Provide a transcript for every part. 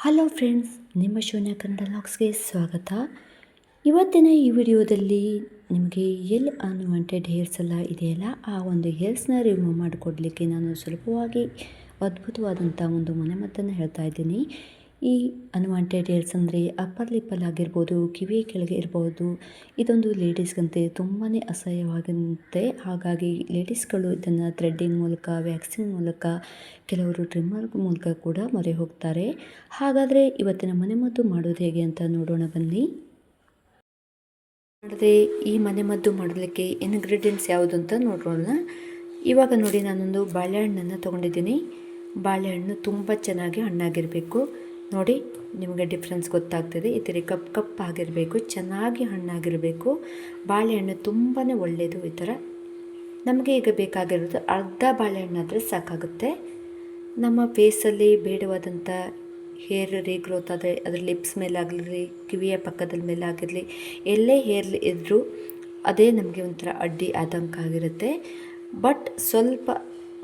Hello friends, ನಿಮ್ಮ ಶೂನ್ಯ ಕನ್ನಡ ಲಾಗ್ಸ್ಗೆ ಸ್ವಾಗತ. ಇವತ್ತಿನ ಈ ವಿಡಿಯೋದಲ್ಲಿ ನಿಮಗೆ ಎಲ್ಲಿ ಅನ್ವಾಂಟೆಡ್ ಹೇರ್ಸ್ ಎಲ್ಲ ಇದೆಯಲ್ಲ, ಆ ಒಂದು ಹೇರ್ಸ್ನ ರಿಮೂವ್ ಮಾಡಿಕೊಡ್ಲಿಕ್ಕೆ ನಾನು ಸುಲಭವಾಗಿ ಅದ್ಭುತವಾದಂಥ ಒಂದು ಮನೆಮದ್ದನ್ನು ಹೇಳ್ತಾ ಇದ್ದೀನಿ. ಈ ಅನ್ವಾಂಟೆಡ್ ಹೇರ್ಸ್ ಅಂದರೆ ಅಪ್ಪರ್ ಲಿಪ್ಪಲ್ಲಾಗಿರ್ಬೋದು, ಕಿವಿ ಕೆಳಗೆ ಇರ್ಬೋದು, ಇದೊಂದು ಲೇಡೀಸ್ಗಂತೆ ತುಂಬಾ ಅಸಹ್ಯವಾಗಂತೆ. ಹಾಗಾಗಿ ಲೇಡೀಸ್ಗಳು ಇದನ್ನು ಥ್ರೆಡ್ಡಿಂಗ್ ಮೂಲಕ, ವ್ಯಾಕ್ಸಿಂಗ್ ಮೂಲಕ, ಕೆಲವರು ಟ್ರಿಮ್ಮರ್ ಮೂಲಕ ಕೂಡ ಮೊರೆ ಹೋಗ್ತಾರೆ. ಹಾಗಾದರೆ ಇವತ್ತಿನ ಮನೆಮದ್ದು ಮಾಡೋದು ಹೇಗೆ ಅಂತ ನೋಡೋಣ ಬನ್ನಿ. ಈ ಮನೆಮದ್ದು ಮಾಡಲಿಕ್ಕೆ ಇಂಗ್ರೀಡಿಯೆಂಟ್ಸ್ ಯಾವುದು ಅಂತ ನೋಡೋಣ. ಇವಾಗ ನೋಡಿ, ನಾನೊಂದು ಬಾಳೆಹಣ್ಣನ್ನು ತೊಗೊಂಡಿದ್ದೀನಿ. ಬಾಳೆಹಣ್ಣು ತುಂಬ ಚೆನ್ನಾಗಿ ಹಣ್ಣಾಗಿರಬೇಕು. ನೋಡಿ, ನಿಮಗೆ ಡಿಫ್ರೆನ್ಸ್ ಗೊತ್ತಾಗ್ತದೆ. ಈ ಥರ ಕಪ್ಪಾಗಿರಬೇಕು, ಚೆನ್ನಾಗಿ ಹಣ್ಣಾಗಿರಬೇಕು. ಬಾಳೆಹಣ್ಣು ತುಂಬಾ ಒಳ್ಳೆಯದು. ಈ ಥರ ನಮಗೆ ಈಗ ಬೇಕಾಗಿರೋದು ಅರ್ಧ ಬಾಳೆಹಣ್ಣಾದರೆ ಸಾಕಾಗುತ್ತೆ. ನಮ್ಮ ಫೇಸಲ್ಲಿ ಬೇಡವಾದಂಥ ಹೇರ್ ರೀಗ್ರೋತ್ ಆದರೆ ಅದರ ಲಿಪ್ಸ್ ಮೇಲಾಗಲಿ, ಕಿವಿಯ ಪಕ್ಕದ ಮೇಲಾಗಿರಲಿ, ಎಲ್ಲೇ ಹೇರ್ ಇದ್ದರೂ ಅದೇ ನಮಗೆ ಒಂಥರ ಅಡ್ಡಿ ಆತಂಕ ಆಗಿರುತ್ತೆ. ಬಟ್ ಸ್ವಲ್ಪ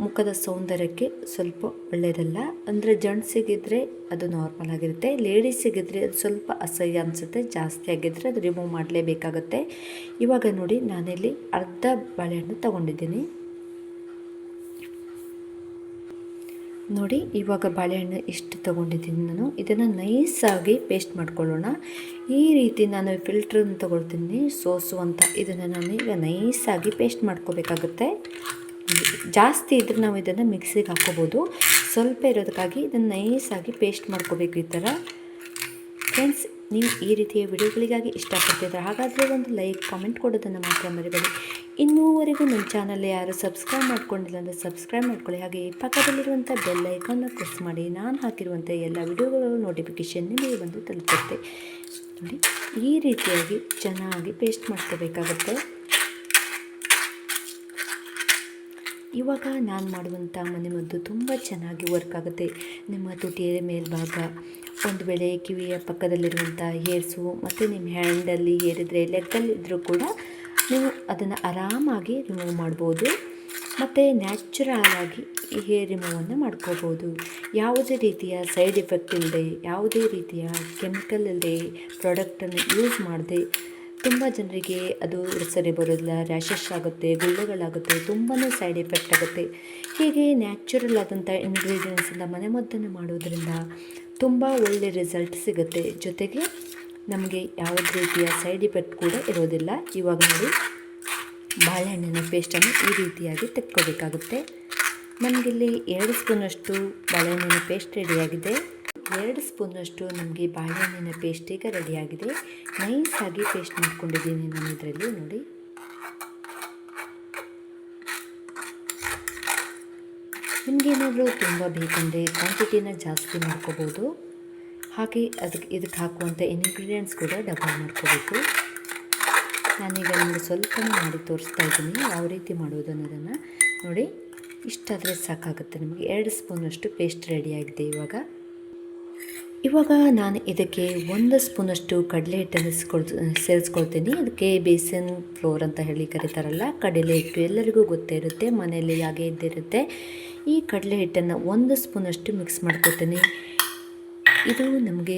ಮುಖದ ಸೌಂದರ್ಯಕ್ಕೆ ಸ್ವಲ್ಪ ಒಳ್ಳೆಯದಲ್ಲ. ಅಂದರೆ ಜೆಂಟ್ಸಿಗಿದ್ರೆ ಅದು ನಾರ್ಮಲ್ ಆಗಿರುತ್ತೆ, ಲೇಡೀಸಿಗಿದ್ರೆ ಅದು ಸ್ವಲ್ಪ ಅಸಹ್ಯ ಅನಿಸುತ್ತೆ. ಜಾಸ್ತಿ ಆಗಿದ್ದರೆ ಅದು ರಿಮೂವ್ ಮಾಡಲೇಬೇಕಾಗುತ್ತೆ. ಇವಾಗ ನೋಡಿ, ನಾನಿಲ್ಲಿ ಅರ್ಧ ಬಾಳೆಹಣ್ಣು ತಗೊಂಡಿದ್ದೀನಿ. ನೋಡಿ, ಇವಾಗ ಬಾಳೆಹಣ್ಣು ಇಷ್ಟು ತೊಗೊಂಡಿದ್ದೀನಿ ನಾನು. ಇದನ್ನು ನೈಸಾಗಿ ಪೇಸ್ಟ್ ಮಾಡ್ಕೊಳ್ಳೋಣ. ಈ ರೀತಿ ನಾನು ಫಿಲ್ಟ್ರನ್ನು ತೊಗೊಳ್ತೀನಿ, ಸೋಸು ಅಂತ. ಇದನ್ನು ನಾನು ಈಗ ನೈಸಾಗಿ ಪೇಸ್ಟ್ ಮಾಡ್ಕೋಬೇಕಾಗುತ್ತೆ. ಜಾಸ್ತಿ ಇದ್ದರೆ ನಾವು ಇದನ್ನು ಮಿಕ್ಸಿಗೆ ಹಾಕ್ಕೋಬೋದು. ಸ್ವಲ್ಪ ಇರೋದಕ್ಕಾಗಿ ಇದನ್ನು ನೈಸಾಗಿ ಪೇಸ್ಟ್ ಮಾಡ್ಕೋಬೇಕು ಈ ಥರ. ಫ್ರೆಂಡ್ಸ್, ನೀವು ಈ ರೀತಿಯ ವಿಡಿಯೋಗಳಿಗಾಗಿ ಇಷ್ಟಪಡ್ತಿದ್ದಾರೆ, ಹಾಗಾದರೆ ಒಂದು ಲೈಕ್, ಕಾಮೆಂಟ್ ಕೊಡೋದನ್ನು ಮಾತ್ರ ಮರಿಬೇಡಿ. ಇನ್ನೂವರೆಗೂ ನನ್ನ ಚಾನಲ್ ಯಾರು ಸಬ್ಸ್ಕ್ರೈಬ್ ಮಾಡ್ಕೊಂಡಿಲ್ಲ ಅಂದರೆ ಸಬ್ಸ್ಕ್ರೈಬ್ ಮಾಡ್ಕೊಳ್ಳಿ. ಹಾಗೆ ಪಕ್ಕದಲ್ಲಿರುವಂಥ ಬೆಲ್ ಐಕಾನ್ನ ಪ್ರೆಸ್ ಮಾಡಿ. ನಾನು ಹಾಕಿರುವಂಥ ಎಲ್ಲ ವಿಡಿಯೋಗಳ ನೋಟಿಫಿಕೇಷನ್ ನಿಮಗೆ ಬಂದು ತಲುಪುತ್ತೆ. ನೋಡಿ, ಈ ರೀತಿಯಾಗಿ ಚೆನ್ನಾಗಿ ಪೇಸ್ಟ್ ಮಾಡ್ಕೋಬೇಕಾಗುತ್ತೆ. ಇವಾಗ ನಾನು ಮಾಡುವಂಥ ಮನೆಮದ್ದು ತುಂಬ ಚೆನ್ನಾಗಿ ವರ್ಕ್ ಆಗುತ್ತೆ. ನಿಮ್ಮ ತುಟಿಯ ಮೇಲ್ಭಾಗ, ಒಂದು ವೇಳೆ ಕಿವಿಯ ಪಕ್ಕದಲ್ಲಿರುವಂಥ ಹೇರ್ಸು, ಮತ್ತು ನಿಮ್ಮ ಹ್ಯಾಂಡಲ್ಲಿ ಹೇರಿದ್ರೆ, ಲೆಗ್ಗಲ್ಲಿದ್ದರೂ ಕೂಡ ನೀವು ಅದನ್ನು ಆರಾಮಾಗಿ ರಿಮೂವ್ ಮಾಡ್ಬೋದು. ಮತ್ತು ನ್ಯಾಚುರಲ್ ಆಗಿ ಈ ಹೇರ್ ರಿಮೂವನ್ನು ಮಾಡ್ಕೋಬೋದು. ಯಾವುದೇ ರೀತಿಯ ಸೈಡ್ ಎಫೆಕ್ಟ್ ಇಲ್ಲದೆ, ಯಾವುದೇ ರೀತಿಯ ಕೆಮಿಕಲ್ ಇಲ್ಲದೆ, ಪ್ರಾಡಕ್ಟನ್ನು ಯೂಸ್ ಮಾಡದೆ ತುಂಬ ಜನರಿಗೆ ಅದು ಸರಿ ಬರೋದಿಲ್ಲ, ರ್ಯಾಷಸ್ ಆಗುತ್ತೆ, ಗುಳ್ಳೆಗಳಾಗುತ್ತೆ, ತುಂಬಾ ಸೈಡ್ ಎಫೆಕ್ಟ್ ಆಗುತ್ತೆ. ಹೀಗೆ ನ್ಯಾಚುರಲ್ ಆದಂಥ ಇಂಗ್ರೀಡಿಯೆಂಟ್ಸಿಂದ ಮನೆಮದ್ದನ್ನು ಮಾಡೋದರಿಂದ ತುಂಬ ಒಳ್ಳೆಯ ರಿಸಲ್ಟ್ ಸಿಗುತ್ತೆ. ಜೊತೆಗೆ ನಮಗೆ ಯಾವುದೇ ರೀತಿಯ ಸೈಡ್ ಎಫೆಕ್ಟ್ ಕೂಡ ಇರೋದಿಲ್ಲ. ಇವಾಗ ನೋಡಿ, ಬಾಳೆಹಣ್ಣಿನ ಪೇಸ್ಟನ್ನು ಈ ರೀತಿಯಾಗಿ ತೆಕ್ಕೋಬೇಕಾಗುತ್ತೆ. ನಮಗಿಲ್ಲಿ 2 ಸ್ಪೂನಷ್ಟು ಬಾಳೆಹಣ್ಣಿನ ಪೇಸ್ಟ್ ರೆಡಿಯಾಗಿದೆ. 2 ಸ್ಪೂನಷ್ಟು ನಮಗೆ ಬಾಳೆಹಣ್ಣಿನ ಪೇಸ್ಟ್ ಈಗ ರೆಡಿಯಾಗಿದೆ. ನೈಸಾಗಿ ಪೇಸ್ಟ್ ಮಾಡ್ಕೊಂಡಿದ್ದೀನಿ ನಾನು ಇದರಲ್ಲಿ. ನೋಡಿ, ನಿಮಗೇನಾದರೂ ತುಂಬ ಬೇಕಂದರೆ ಕ್ವಾಂಟಿಟಿನ ಜಾಸ್ತಿ ಮಾಡ್ಕೋಬೋದು. ಹಾಗೆ ಇದಕ್ಕೆ ಹಾಕುವಂಥ ಇಂಗ್ರೀಡಿಯೆಂಟ್ಸ್ ಕೂಡ ಡಬಲ್ ಮಾಡ್ಕೋಬೇಕು. ನಾನೀಗ ನಿಮಗೆ ಸ್ವಲ್ಪ ಮಾಡಿ ತೋರಿಸ್ತಾ ಇದ್ದೀನಿ ಯಾವ ರೀತಿ ಮಾಡೋದು ಅನ್ನೋದನ್ನು. ನೋಡಿ, ಇಷ್ಟಾದರೆ ಸಾಕಾಗುತ್ತೆ ನಿಮಗೆ. 2 ಸ್ಪೂನಷ್ಟು ಪೇಸ್ಟ್ ರೆಡಿಯಾಗಿದೆ. ಇವಾಗ ನಾನು ಇದಕ್ಕೆ 1 ಸ್ಪೂನಷ್ಟು ಕಡಲೆ ಹಿಟ್ಟನ್ನು ಸೇರಿಸ್ಕೊಳ್ತೀನಿ. ಅದಕ್ಕೆ ಬೇಸನ್ ಫ್ಲೋರ್ ಅಂತ ಹೇಳಿ ಕರೀತಾರಲ್ಲ, ಕಡಲೆ ಹಿಟ್ಟು ಎಲ್ಲರಿಗೂ ಗೊತ್ತೇ ಇರುತ್ತೆ, ಮನೆಯಲ್ಲಿ ಹಾಗೆ ಇದ್ದಿರುತ್ತೆ. ಈ ಕಡಲೆ ಹಿಟ್ಟನ್ನು 1 ಸ್ಪೂನಷ್ಟು ಮಿಕ್ಸ್ ಮಾಡ್ಕೊತೀನಿ. ಇದು ನಮಗೆ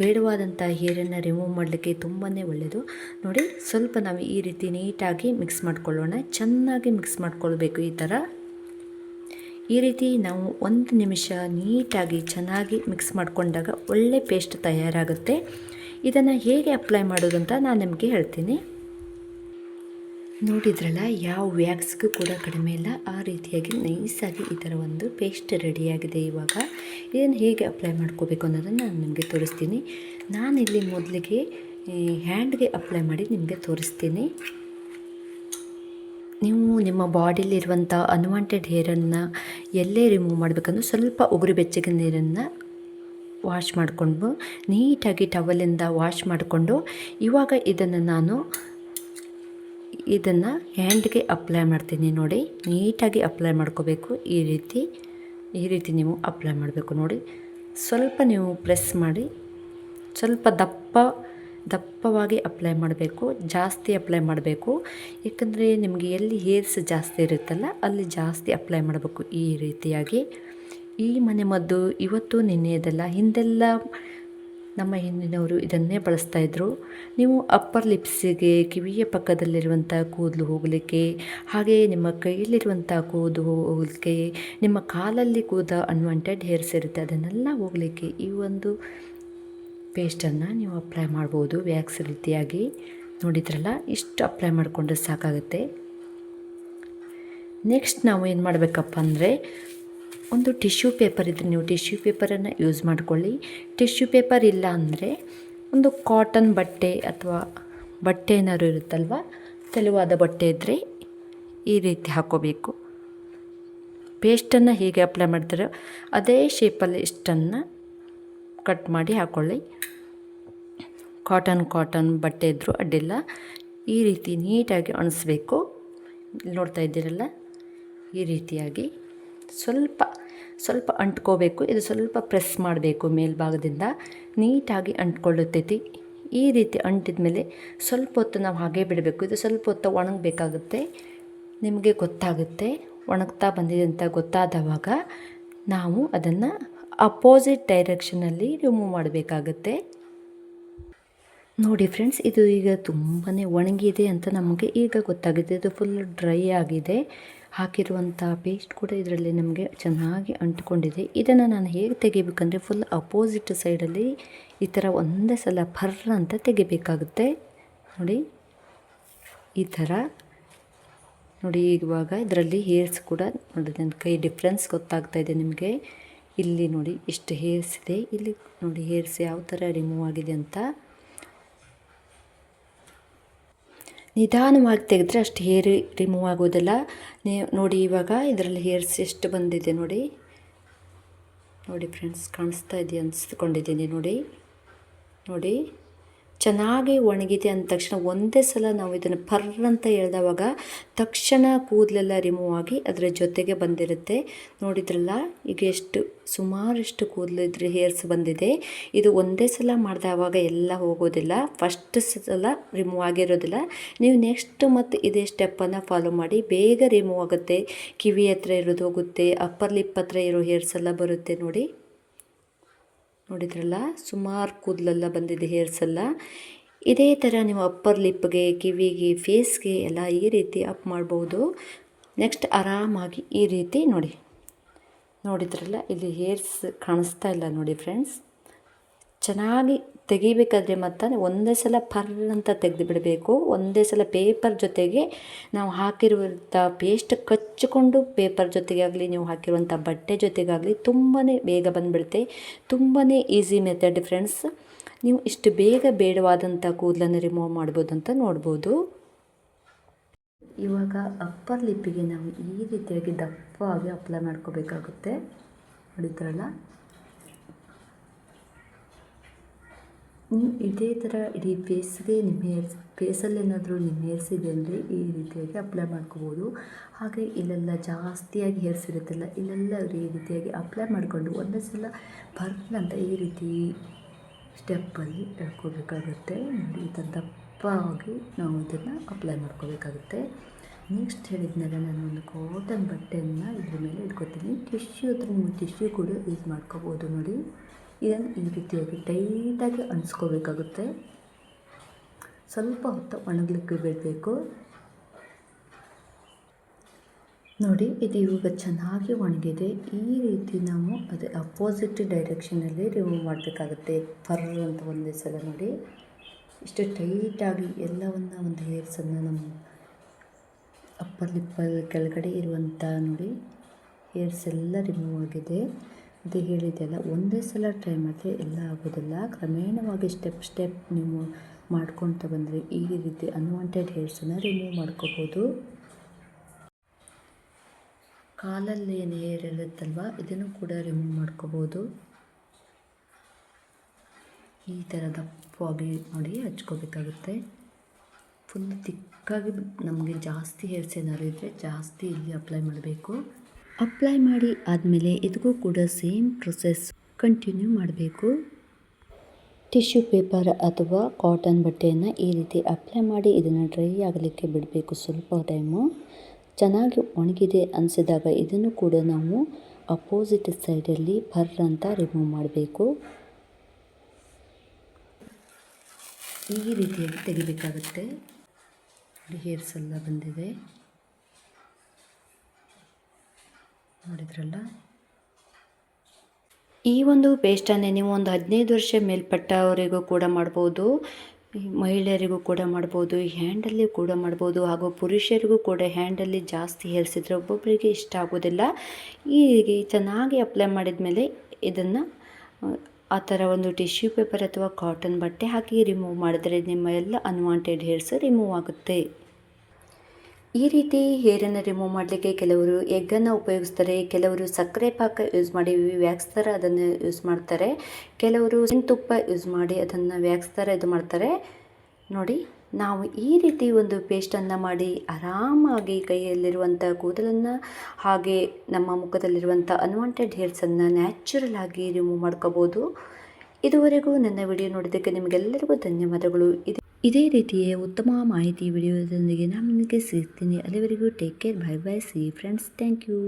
ಬೇಡವಾದಂಥ ಹೇರನ್ನು ರಿಮೂವ್ ಮಾಡಲಿಕ್ಕೆ ತುಂಬಾ ಒಳ್ಳೆಯದು. ನೋಡಿ, ಸ್ವಲ್ಪ ನಾವು ಈ ರೀತಿ ನೀಟಾಗಿ ಮಿಕ್ಸ್ ಮಾಡ್ಕೊಳ್ಳೋಣ. ಚೆನ್ನಾಗಿ ಮಿಕ್ಸ್ ಮಾಡ್ಕೊಳ್ಬೇಕು. ಈ ರೀತಿ ನಾವು 1 ನಿಮಿಷ ನೀಟಾಗಿ ಚೆನ್ನಾಗಿ ಮಿಕ್ಸ್ ಮಾಡಿಕೊಂಡಾಗ ಒಳ್ಳೆ ಪೇಸ್ಟ್ ತಯಾರಾಗುತ್ತೆ. ಇದನ್ನು ಹೇಗೆ ಅಪ್ಲೈ ಮಾಡೋದು ಅಂತ ನಾನು ನಿಮಗೆ ಹೇಳ್ತೀನಿ. ನೋಡಿದ್ರಲ್ಲ, ಯಾವ ವ್ಯಾಕ್ಸ್ಗೂ ಕೂಡ ಕಡಿಮೆ ಇಲ್ಲ. ಆ ರೀತಿಯಾಗಿ ನೈಸಾಗಿ ಈ ಥರ ಒಂದು ಪೇಸ್ಟ್ ರೆಡಿಯಾಗಿದೆ. ಇವಾಗ ಇದನ್ನು ಹೇಗೆ ಅಪ್ಲೈ ಮಾಡ್ಕೋಬೇಕು ಅನ್ನೋದನ್ನು ನಾನು ನಿಮಗೆ ತೋರಿಸ್ತೀನಿ. ನಾನಿಲ್ಲಿ ಮೊದಲಿಗೆ ಹ್ಯಾಂಡ್ಗೆ ಅಪ್ಲೈ ಮಾಡಿ ನಿಮಗೆ ತೋರಿಸ್ತೀನಿ. ನೀವು ನಿಮ್ಮ ಬಾಡಿಲಿರುವಂಥ ಅನ್ವಾಂಟೆಡ್ ಹೇರನ್ನು ಎಲ್ಲೇ ರಿಮೂವ್ ಮಾಡಬೇಕಂದ್ರೆ ಸ್ವಲ್ಪ ಉಗುರು ಬೆಚ್ಚಗೆ ನೀರನ್ನು ವಾಶ್ ಮಾಡಿಕೊಂಡು ನೀಟಾಗಿ ಟವಲಿಂದ ವಾಶ್ ಮಾಡಿಕೊಂಡು, ಇವಾಗ ಇದನ್ನು ಹ್ಯಾಂಡ್ಗೆ ಅಪ್ಲೈ ಮಾಡ್ತೀನಿ. ನೋಡಿ, ನೀಟಾಗಿ ಅಪ್ಲೈ ಮಾಡ್ಕೋಬೇಕು. ಈ ರೀತಿ ನೀವು ಅಪ್ಲೈ ಮಾಡಬೇಕು. ನೋಡಿ, ಸ್ವಲ್ಪ ನೀವು ಪ್ರೆಸ್ ಮಾಡಿ, ಸ್ವಲ್ಪ ದಪ್ಪವಾಗಿ ಅಪ್ಲೈ ಮಾಡಬೇಕು, ಜಾಸ್ತಿ ಅಪ್ಲೈ ಮಾಡಬೇಕು. ಏಕೆಂದರೆ ನಿಮಗೆ ಎಲ್ಲಿ ಹೇರ್ಸ್ ಜಾಸ್ತಿ ಇರುತ್ತಲ್ಲ ಅಲ್ಲಿ ಜಾಸ್ತಿ ಅಪ್ಲೈ ಮಾಡಬೇಕು. ಈ ರೀತಿಯಾಗಿ ಈ ಮನೆಮದ್ದು ಇವತ್ತು ನಿನ್ನೆದಲ್ಲ, ಹಿಂದೆಲ್ಲ ನಮ್ಮ ಹಿಂದಿನವರು ಇದನ್ನೇ ಬಳಸ್ತಾಯಿದ್ರು. ನೀವು ಅಪ್ಪರ್ ಲಿಪ್ಸಿಗೆ, ಕಿವಿಯ ಪಕ್ಕದಲ್ಲಿರುವಂಥ ಕೂದಲು ಹೋಗಲಿಕ್ಕೆ, ಹಾಗೆಯೇ ನಿಮ್ಮ ಕೈಯಲ್ಲಿರುವಂಥ ಕೂದಲು ಹೋಗಲಿಕ್ಕೆ, ನಿಮ್ಮ ಕಾಲಲ್ಲಿ ಕೂದ ಅನ್ವಾಂಟೆಡ್ ಹೇರ್ಸ್ ಇರುತ್ತೆ ಅದನ್ನೆಲ್ಲ ಹೋಗಲಿಕ್ಕೆ ಈ ಒಂದು ಪೇಸ್ಟನ್ನು ನೀವು ಅಪ್ಲೈ ಮಾಡ್ಬೋದು. ವ್ಯಾಕ್ಸ್ ರೀತಿಯಾಗಿ ನೋಡಿದ್ರಲ್ಲ, ಇಷ್ಟು ಅಪ್ಲೈ ಮಾಡಿಕೊಂಡ್ರೆ ಸಾಕಾಗುತ್ತೆ. ನೆಕ್ಸ್ಟ್ ನಾವು ಏನು ಮಾಡಬೇಕಪ್ಪ ಅಂದರೆ, ಒಂದು ಟಿಶ್ಯೂ ಪೇಪರ್ ಇದ್ದರೆ ನೀವು ಟಿಶ್ಯೂ ಪೇಪರನ್ನು ಯೂಸ್ ಮಾಡಿಕೊಳ್ಳಿ. ಟಿಶ್ಯೂ ಪೇಪರ್ ಇಲ್ಲ ಅಂದರೆ ಒಂದು ಕಾಟನ್ ಬಟ್ಟೆ ಅಥವಾ ಬಟ್ಟೆ ಏನಾದ್ರು ಇರುತ್ತಲ್ವ, ತೆಳುವಾದ ಬಟ್ಟೆ ಇದ್ದರೆ ಈ ರೀತಿ ಹಾಕ್ಕೋಬೇಕು. ಪೇಸ್ಟನ್ನು ಹೇಗೆ ಅಪ್ಲೈ ಮಾಡ್ತಾರೆ ಅದೇ ಶೇಪಲ್ಲಿ ಇಷ್ಟನ್ನು ಕಟ್ ಮಾಡಿ ಹಾಕ್ಕೊಳ್ಳಿ. ಕಾಟನ್ ಬಟ್ಟೆ ಇದ್ದರೂ ಅಡ್ಡಿಲ್ಲ. ಈ ರೀತಿ ನೀಟಾಗಿ ಒಣಗಿಸ್ಬೇಕು. ನೋಡ್ತಾ ಇದ್ದೀರಲ್ಲ, ಈ ರೀತಿಯಾಗಿ ಸ್ವಲ್ಪ ಅಂಟ್ಕೋಬೇಕು. ಇದು ಸ್ವಲ್ಪ ಪ್ರೆಸ್ ಮಾಡಬೇಕು ಮೇಲ್ಭಾಗದಿಂದ, ನೀಟಾಗಿ ಅಂಟ್ಕೊಳ್ಳುತ್ತೈತಿ. ಈ ರೀತಿ ಅಂಟಿದ ಮೇಲೆ ಸ್ವಲ್ಪ ಹೊತ್ತು ನಾವು ಹಾಗೆ ಬಿಡಬೇಕು. ಇದು ಸ್ವಲ್ಪ ಹೊತ್ತು ಒಣಗಬೇಕಾಗುತ್ತೆ. ನಿಮಗೆ ಗೊತ್ತಾಗುತ್ತೆ ಒಣಗ್ತಾ ಬಂದಿದೆ ಅಂತ ಗೊತ್ತಾದವಾಗ ನಾವು ಅದನ್ನು ಅಪೋಸಿಟ್ ಡೈರೆಕ್ಷನಲ್ಲಿ ರಿಮೂವ್ ಮಾಡಬೇಕಾಗುತ್ತೆ. ನೋಡಿ ಫ್ರೆಂಡ್ಸ್, ಇದು ಈಗ ತುಂಬಾ ಒಣಗಿದೆ ಅಂತ ನಮಗೆ ಈಗ ಗೊತ್ತಾಗಿದೆ. ಇದು ಫುಲ್ ಡ್ರೈ ಆಗಿದೆ. ಹಾಕಿರುವಂಥ ಪೇಸ್ಟ್ ಕೂಡ ಇದರಲ್ಲಿ ನಮಗೆ ಚೆನ್ನಾಗಿ ಅಂಟಿಕೊಂಡಿದೆ. ಇದನ್ನು ನಾನು ಹೇಗೆ ತೆಗಿಬೇಕಂದ್ರೆ, ಫುಲ್ ಅಪೋಸಿಟ್ ಸೈಡಲ್ಲಿ ಈ ಥರ ಒಂದೇ ಸಲ ಫರ್ರ ಅಂತ ತೆಗಿಬೇಕಾಗುತ್ತೆ. ನೋಡಿ ಈ ಥರ ನೋಡಿ. ಇವಾಗ ಇದರಲ್ಲಿ ಹೇರ್ಸ್ ಕೂಡ ನೋಡಿ, ನನ್ನ ಕೈ ಡಿಫ್ರೆನ್ಸ್ ಗೊತ್ತಾಗ್ತಾ ಇದೆ ನಿಮಗೆ. ಇಲ್ಲಿ ನೋಡಿ ಎಷ್ಟು ಹೇರ್ಸ್ ಇದೆ, ಇಲ್ಲಿ ನೋಡಿ ಹೇರ್ಸ್ ಯಾವ ಥರ ರಿಮೂವ್ ಆಗಿದೆ ಅಂತ. ನಿಧಾನವಾಗಿ ತೆಗೆದ್ರೆ ಅಷ್ಟು ಹೇರ್ ರಿಮೂವ್ ಆಗೋದಿಲ್ಲ. ನೋಡಿ ಇವಾಗ ಇದರಲ್ಲಿ ಹೇರ್ಸ್ ಎಷ್ಟು ಬಂದಿದೆ ನೋಡಿ ಫ್ರೆಂಡ್ಸ್, ಕಾಣಿಸ್ತಾ ಇದೆಯಾ ಅನಿಸ್ಕೊಂಡಿದ್ದೀನಿ. ನೋಡಿ ಚೆನ್ನಾಗಿ ಒಣಗಿದೆ ಅಂದ ತಕ್ಷಣ ಒಂದೇ ಸಲ ನಾವು ಇದನ್ನು ಫರ್ರ ಅಂತ ಎಳೆದವಾಗ ತಕ್ಷಣ ಕೂದಲೆಲ್ಲ ರಿಮೂವ್ ಆಗಿ ಅದರ ಜೊತೆಗೆ ಬಂದಿರುತ್ತೆ. ನೋಡಿದ್ರಲ್ಲ, ಈಗ ಸುಮಾರಷ್ಟು ಕೂದಲು ಇದ್ರೆ ಹೇರ್ಸ್ ಬಂದಿದೆ. ಇದು ಒಂದೇ ಸಲ ಮಾಡಿದವಾಗ ಎಲ್ಲ ಹೋಗೋದಿಲ್ಲ, ಫಸ್ಟ್ ಸಲ ರಿಮೂವ್ ಆಗಿರೋದಿಲ್ಲ. ನೀವು ನೆಕ್ಸ್ಟ್ ಮತ್ತು ಇದೇ ಸ್ಟೆಪ್ಪನ್ನು ಫಾಲೋ ಮಾಡಿ, ಬೇಗ ರಿಮೂವ್ ಆಗುತ್ತೆ. ಕಿವಿ ಹತ್ರ ಇರೋದು ಹೋಗುತ್ತೆ, ಅಪ್ಪರ್ ಲಿಪ್ ಹತ್ರ ಇರೋ ಹೇರ್ಸ್ ಎಲ್ಲ ಬರುತ್ತೆ. ನೋಡಿದ್ರಲ್ಲ, ಸುಮಾರು ಕೂದಲೆಲ್ಲ ಬಂದಿದೆ ಹೇರ್ಸ್ ಎಲ್ಲ. ಇದೇ ಥರ ನೀವು ಅಪ್ಪರ್ ಲಿಪ್ಗೆ, ಕಿವಿಗೆ, ಫೇಸ್ಗೆ ಎಲ್ಲ ಈ ರೀತಿ ಅಪ್ ಮಾಡ್ಬೋದು. ನೆಕ್ಸ್ಟ್ ಆರಾಮಾಗಿ ಈ ರೀತಿ ನೋಡಿದ್ರಲ್ಲ, ಇಲ್ಲಿ ಹೇರ್ಸ್ ಕಾಣಿಸ್ತಾ ಇಲ್ಲ ನೋಡಿ ಫ್ರೆಂಡ್ಸ್. ಚೆನ್ನಾಗಿ ತೆಗಿಬೇಕಾದ್ರೆ ಮತ್ತು ಒಂದೇ ಸಲ ಫರ್ರ್ ಅಂತ ತೆಗೆದು ಬಿಡಬೇಕು. ಒಂದೇ ಸಲ ಪೇಪರ್ ಜೊತೆಗೆ ನಾವು ಹಾಕಿರುವಂಥ ಪೇಸ್ಟ್ ಕಚ್ಚಿಕೊಂಡು ಪೇಪರ್ ಜೊತೆಗೆ ಆಗಲಿ, ನೀವು ಹಾಕಿರುವಂಥ ಬಟ್ಟೆ ಜೊತೆಗಾಗಲಿ ತುಂಬಾ ಬೇಗ ಬಂದುಬಿಡುತ್ತೆ. ತುಂಬಾ ಈಸಿ ಮೆಥಡ್ ಫ್ರೆಂಡ್ಸ್. ನೀವು ಇಷ್ಟು ಬೇಗ ಬೇಡವಾದಂಥ ಕೂದಲನ್ನು ರಿಮೂವ್ ಮಾಡ್ಬೋದು ಅಂತ ನೋಡ್ಬೋದು. ಇವಾಗ ಅಪ್ಪರ್ ಲಿಪ್ಪಿಗೆ ನಾವು ಈ ರೀತಿಯಾಗಿ ದಪ್ಪವಾಗಿ ಅಪ್ಲೈ ಮಾಡ್ಕೋಬೇಕಾಗುತ್ತೆ. ನೋಡಿದ್ರಲ್ಲ, ನೀವು ಇದೇ ಥರ ಇಡೀ ಫೇಸ್ಗೆ ಫೇಸಲ್ಲಿ ಏನಾದರೂ ನಿಮ್ಮ ಹೇರ್ಸ್ ಇದೆ ಅಂದರೆ ಈ ರೀತಿಯಾಗಿ ಅಪ್ಲೈ ಮಾಡ್ಕೋಬೋದು. ಹಾಗೆ ಇಲ್ಲೆಲ್ಲ ಜಾಸ್ತಿಯಾಗಿ ಹೇರ್ಸ್ ಇರುತ್ತಲ್ಲ, ಇಲ್ಲೆಲ್ಲ ಈ ರೀತಿಯಾಗಿ ಅಪ್ಲೈ ಮಾಡಿಕೊಂಡು ಒಂದೇ ಸಲ ಅಂತ ಈ ರೀತಿ ಸ್ಟೆಪ್ಪಲ್ಲಿ ಎಳ್ಕೋಬೇಕಾಗುತ್ತೆ. ನೋಡಿ, ಈ ಥರ ದಪ್ಪವಾಗಿ ನಾವು ಇದನ್ನು ಅಪ್ಲೈ ಮಾಡ್ಕೋಬೇಕಾಗುತ್ತೆ. ನೆಕ್ಸ್ಟ್ ಹೇಳಿದ್ಮೇಲೆ ನಾನು ಒಂದು ಕಾಟನ್ ಬಟ್ಟೆಯನ್ನು ಇದ್ರ ಮೇಲೆ ಇಟ್ಕೊತೀನಿ. ಟಿಶ್ಯೂ ಹತ್ರ ನೀವು ಟಿಶ್ಯೂ ಕೂಡ ಯೂಸ್ ಮಾಡ್ಕೋಬೋದು. ನೋಡಿ, ಇದನ್ನು ಈ ರೀತಿಯಾಗಿ ಟೈಟಾಗಿ ಅಂಟಿಸ್ಕೋಬೇಕಾಗುತ್ತೆ. ಸ್ವಲ್ಪ ಹೊತ್ತು ಒಣಗಲಿಕ್ಕೆ ಬಿಡಬೇಕು. ನೋಡಿ, ಇದು ಇವಾಗ ಚೆನ್ನಾಗಿ ಒಣಗಿದೆ. ಈ ರೀತಿ ನಾವು ಅದೇ ಅಪೋಸಿಟ್ ಡೈರೆಕ್ಷನಲ್ಲಿ ರಿಮೂವ್ ಮಾಡಬೇಕಾಗುತ್ತೆ. ಫರ್ರ್ ಅಂತ ಒಂದೇ ಸಲ ನೋಡಿ, ಇಷ್ಟು ಟೈಟಾಗಿ ಎಲ್ಲವನ್ನು ಒಂದು ಹೇರ್ಸನ್ನು ನಮ್ಮ ಅಪ್ಪರ್ ಲಿಪ್ಪಲ್ಲಿ ಕೆಳಗಡೆ ಇರುವಂಥ ನೋಡಿ ಹೇರ್ಸ್ ಎಲ್ಲ ರಿಮೂವ್ ಆಗಿದೆ. ಇದು ಹೇಳಿದೆಲ್ಲ ಒಂದೇ ಸಲ ಟ್ರೈ ಮಾಡಿದ್ರೆ ಎಲ್ಲ ಆಗೋದಿಲ್ಲ. ಕ್ರಮೇಣವಾಗಿ ಸ್ಟೆಪ್ ನೀವು ಮಾಡ್ಕೊತ ಬಂದರೆ ಈ ರೀತಿ ಅನ್ವಾಂಟೆಡ್ ಹೇರ್ಸನ್ನು ರಿಮೂವ್ ಮಾಡ್ಕೋಬೋದು. ಕಾಲಲ್ಲಿ ಏನು ಹೇರ್ ಇರುತ್ತಲ್ವ, ಇದನ್ನು ಕೂಡ ರಿಮೂವ್ ಮಾಡ್ಕೋಬೋದು. ಈ ಥರ ದಪ್ಪವಾಗಿ ನೋಡಿ ಹಚ್ಕೋಬೇಕಾಗುತ್ತೆ. ಫುಲ್ ತಿಕ್ಕಾಗಿ ನಮಗೆ ಜಾಸ್ತಿ ಹೇರ್ಸ್ ಏನಾದ್ರು ಇದ್ದರೆ ಜಾಸ್ತಿ ಇಲ್ಲಿ ಅಪ್ಲೈ ಮಾಡಬೇಕು. ಅಪ್ಲೈ ಮಾಡಿ ಆದಮೇಲೆ ಇದಕ್ಕೂ ಕೂಡ ಸೇಮ್ ಪ್ರೊಸೆಸ್ ಕಂಟಿನ್ಯೂ ಮಾಡಬೇಕು. ಟಿಶ್ಯೂ ಪೇಪರ್ ಅಥವಾ ಕಾಟನ್ ಬಟ್ಟೆಯನ್ನು ಈ ರೀತಿ ಅಪ್ಲೈ ಮಾಡಿ ಇದನ್ನು ಡ್ರೈ ಆಗಲಿಕ್ಕೆ ಬಿಡಬೇಕು. ಸ್ವಲ್ಪ ಟೈಮು ಚೆನ್ನಾಗಿ ಒಣಗಿದೆ ಅನಿಸಿದಾಗ ಇದನ್ನು ಕೂಡ ನಾವು ಅಪೋಸಿಟ್ ಸೈಡಲ್ಲಿ ಭರ್ ಅಂತ ರಿಮೂವ್ ಮಾಡಬೇಕು. ಈ ರೀತಿಯಾಗಿ ತೆಗಿಬೇಕಾಗುತ್ತೆ. ಹೇರ್ಸ್ ಎಲ್ಲ ಬಂದಿದೆ ನೋಡಿದ್ರಲ್ಲ. ಈ ಒಂದು ಪೇಸ್ಟನ್ನೇ ನೀವು ಒಂದು 15 ವರ್ಷ ಮೇಲ್ಪಟ್ಟವರಿಗೂ ಕೂಡ ಮಾಡ್ಬೋದು, ಮಹಿಳೆಯರಿಗೂ ಕೂಡ ಮಾಡ್ಬೋದು, ಹ್ಯಾಂಡಲ್ಲಿ ಕೂಡ ಮಾಡ್ಬೋದು, ಹಾಗೂ ಪುರುಷರಿಗೂ ಕೂಡ ಹ್ಯಾಂಡಲ್ಲಿ ಜಾಸ್ತಿ ಹೇರ್ಸ್ ಇದ್ದರೆ ಒಬ್ಬೊಬ್ಬರಿಗೆ ಇಷ್ಟ ಆಗೋದಿಲ್ಲ. ಹೀಗೆ ಚೆನ್ನಾಗಿ ಅಪ್ಲೈ ಮಾಡಿದ ಮೇಲೆ ಇದನ್ನು ಆ ಥರ ಒಂದು ಟಿಶ್ಯೂ ಪೇಪರ್ ಅಥವಾ ಕಾಟನ್ ಬಟ್ಟೆ ಹಾಕಿ ರಿಮೂವ್ ಮಾಡಿದರೆ ನಿಮ್ಮ ಎಲ್ಲ ಅನ್ವಾಂಟೆಡ್ ಹೇರ್ಸ್ ರಿಮೂವ್ ಆಗುತ್ತೆ. ಈ ರೀತಿ ಹೇರನ್ನು ರಿಮೂವ್ ಮಾಡಲಿಕ್ಕೆ ಕೆಲವರು ಎಗ್ಗನ್ನು ಉಪಯೋಗಿಸ್ತಾರೆ, ಕೆಲವರು ಸಕ್ಕರೆ ಪಾಕ ಯೂಸ್ ಮಾಡಿ ವ್ಯಾಕ್ಸ್ ಥರ ಅದನ್ನು ಯೂಸ್ ಮಾಡ್ತಾರೆ, ಕೆಲವರು ತುಪ್ಪ ಯೂಸ್ ಮಾಡಿ ಅದನ್ನು ವ್ಯಾಕ್ಸ್ ಥರ ಇದು ಮಾಡ್ತಾರೆ. ನೋಡಿ, ನಾವು ಈ ರೀತಿ ಒಂದು ಪೇಸ್ಟನ್ನು ಮಾಡಿ ಆರಾಮಾಗಿ ಕೈಯಲ್ಲಿರುವಂಥ ಕೂದಲನ್ನು ಹಾಗೆ ನಮ್ಮ ಮುಖದಲ್ಲಿರುವಂಥ ಅನ್ವಾಂಟೆಡ್ ಹೇರ್ಸನ್ನು ನ್ಯಾಚುರಲ್ ಆಗಿ ರಿಮೂವ್ ಮಾಡ್ಕೋಬೋದು. ಇದುವರೆಗೂ ನನ್ನ ವಿಡಿಯೋ ನೋಡಿದ್ದಕ್ಕೆ ನಿಮಗೆಲ್ಲರಿಗೂ ಧನ್ಯವಾದಗಳು. ಇದೇ ರೀತಿಯ ಉತ್ತಮ ಮಾಹಿತಿ ವಿಡಿಯೋದೊಂದಿಗೆ ನಾನು ನಿಮಗೆ ಸಿಗ್ತೀನಿ. ಅಲ್ಲಿವರೆಗೂ take care, bye bye, see friends, thank you.